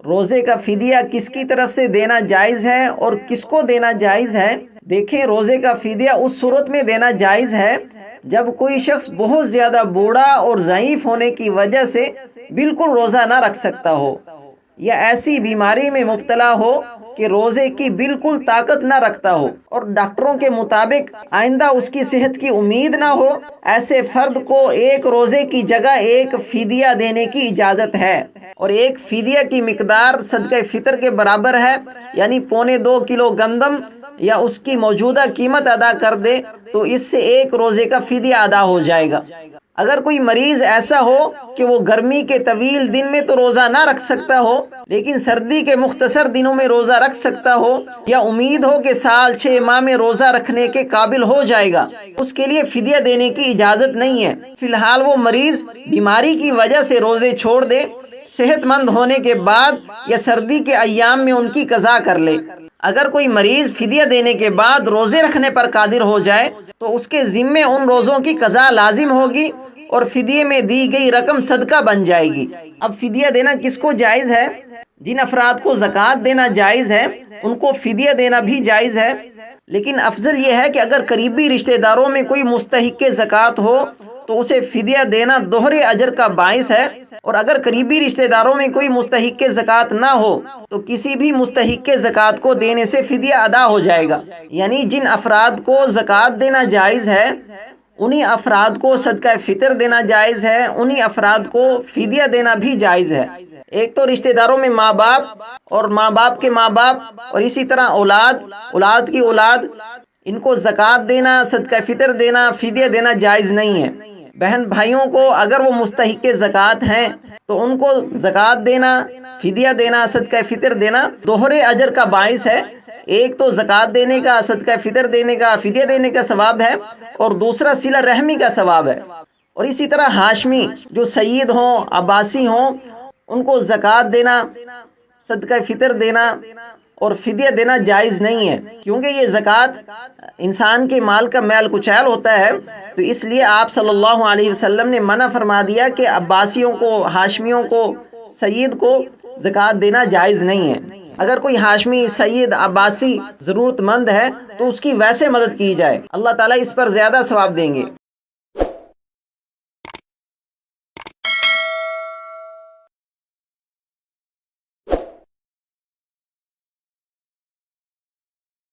روزے کا فدیہ کس کی طرف سے دینا جائز ہے اور کس کو دینا جائز ہے؟ دیکھیں، روزے کا فدیہ اس صورت میں دینا جائز ہے جب کوئی شخص بہت زیادہ بوڑھا اور ضعیف ہونے کی وجہ سے بالکل روزہ نہ رکھ سکتا ہو، یا ایسی بیماری میں مبتلا ہو کہ روزے کی بالکل طاقت نہ رکھتا ہو اور ڈاکٹروں کے مطابق آئندہ اس کی صحت کی امید نہ ہو۔ ایسے فرد کو ایک روزے کی جگہ ایک فدیہ دینے کی اجازت ہے، اور ایک فدیہ کی مقدار صدقہ فطر کے برابر ہے، یعنی 2.25 کلو گندم یا اس کی موجودہ قیمت ادا کر دے تو اس سے ایک روزے کا فدیہ ادا ہو جائے گا۔ اگر کوئی مریض ایسا ہو کہ وہ گرمی کے طویل دن میں تو روزہ نہ رکھ سکتا ہو لیکن سردی کے مختصر دنوں میں روزہ رکھ سکتا ہو، یا امید ہو کہ سال 6 ماہ میں روزہ رکھنے کے قابل ہو جائے گا، اس کے لیے فدیہ دینے کی اجازت نہیں ہے۔ فی الحال وہ مریض بیماری کی وجہ سے روزے چھوڑ دے، صحت مند ہونے کے بعد یا سردی کے ایام میں ان کی قضا کر لے۔ اگر کوئی مریض فدیہ دینے کے بعد روزے رکھنے پر قادر ہو جائے تو اس کے ذمے ان روزوں کی قضا لازم ہوگی اور فدیے میں دی گئی رقم صدقہ بن جائے گی۔ اب فدیہ دینا کس کو جائز ہے؟ جن افراد کو زکوٰۃ دینا جائز ہے ان کو فدیہ دینا بھی جائز ہے، لیکن افضل یہ ہے کہ اگر قریبی رشتہ داروں میں کوئی مستحق زکوٰۃ ہو تو اسے فدیہ دینا دوہرے اجر کا باعث ہے، اور اگر قریبی رشتہ داروں میں کوئی مستحق زکوٰۃ نہ ہو تو کسی بھی مستحق زکوٰۃ کو دینے سے فدیہ ادا ہو جائے گا۔ یعنی جن افراد کو زکوٰۃ دینا جائز ہے انہی افراد کو صدقہ فطر دینا جائز ہے، انہی افراد کو فدیہ دینا بھی جائز ہے۔ ایک تو رشتہ داروں میں ماں باپ اور ماں باپ کے ماں باپ، اور اسی طرح اولاد، اولاد کی اولاد، ان کو زکوٰۃ دینا، صدقہ فطر دینا، فدیہ دینا جائز نہیں ہے۔ بہن بھائیوں کو اگر وہ مستحق زکوٰۃ ہیں تو ان کو زکوٰۃ دینا، فدیہ دینا، صدقہ فطر دینا دوہرے اجر کا باعث ہے۔ ایک تو زکوٰۃ دینے کا، صدقہ فطر دینے کا، فدیہ دینے کا ثواب ہے، اور دوسرا صلہ رحمی کا ثواب ہے۔ اور اسی طرح ہاشمی جو سید ہوں، عباسی ہوں، ان کو زکوٰۃ دینا، صدقہ فطر دینا اور فدیہ دینا جائز نہیں ہے، کیونکہ یہ زکوٰۃ انسان کے مال کا میل کچیل ہوتا ہے، تو اس لیے آپ صلی اللہ علیہ وسلم نے منع فرما دیا کہ عباسیوں کو، ہاشمیوں کو، سید کو زکوٰۃ دینا جائز نہیں ہے۔ اگر کوئی ہاشمی، سید، عباسی ضرورت مند ہے تو اس کی ویسے مدد کی جائے، اللہ تعالیٰ اس پر زیادہ ثواب دیں گے۔